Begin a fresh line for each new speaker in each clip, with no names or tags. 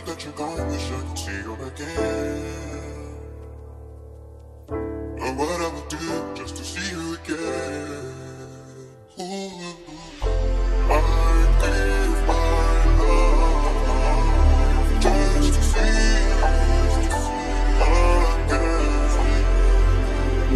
that you're gone, wish I could see you again. But what I would do just to see you again. Ooh, I'd give my love just to see you again.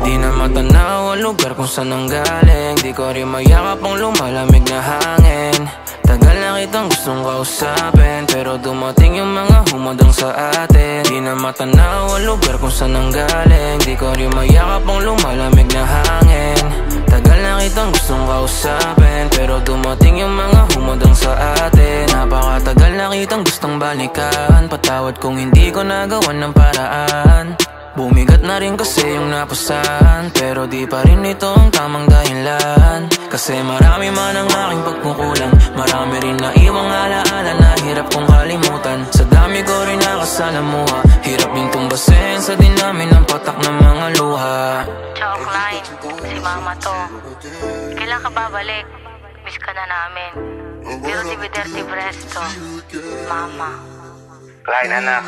Di na matanaw ang lugar kung saan nanggaling. Di ko rin mayakap ang lumalamig na hangin. Tagal na kitang gustong kausapin, pero dumating yung mga humadang sa atin. Di na matanaw ang lugar kung saan nanggaling. Di ko rin mayakap ang lumalamig na hangin. Tagal na kitang gustong kausapin, pero dumating yung mga humadang sa atin. Napakatagal na kitang gustong balikan. Patawad kung hindi ko nagawan ng paraan. Bumigat na rin kasi yung napasan, pero di pa rin ito ang tamang dahilan. Kasi marami man ang aking pagkukulang, marami rin na iwang alaala na hirap kong kalimutan. Sa dami ko rin nakasalamuha, hirap din tumbasin sa dinami ng patak ng mga luha.
Ciao Klein, si mama to. Kailan ka babalik? Miss ka na namin. Pero diverti presto, mama.
Klein anak,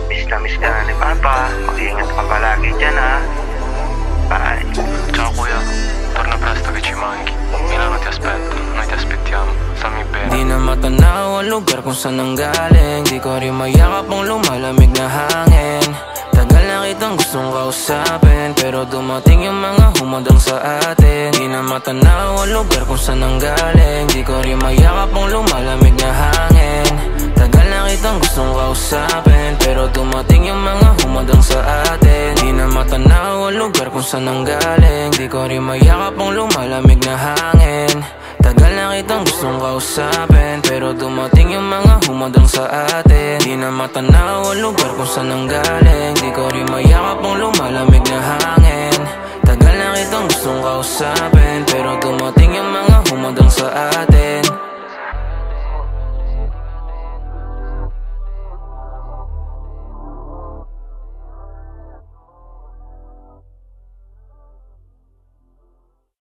miss na na ni Papa. Mag-iingat ka palagi dyan ha. Bye.
Ciao kuya, torna presto che ci manchi. Milano ti aspetta, noi ti aspettiamo. Stammi bene.
Di na matanaw ang lugar kung saan nanggaling. Di ko rin mayakap ang lumalamig na hangin. Tagal na kitang gustong kausapin, pero dumating yung mga humadang sa atin. Di na matanaw ang lugar kung saan nanggaling. Di ko rin mayakap ang lumalamig na hangin. Tagal na kitang gustong kausapin, pero dumating yung mga humadang sa atin. Di na matanaw ang lugar kung saan nanggaling. Di ko rin mayakap ang lumalamig na hangin. Tagal na kitang gustong kausapin, pero dumating yung mga humadang sa atin. Di na matanaw ang lugar kung saan nanggaling. Di ko rin mayakap ang lumalamig na hangin. Tagal na kitang gustong kausapin, pero dumating yung mga humadang sa atin.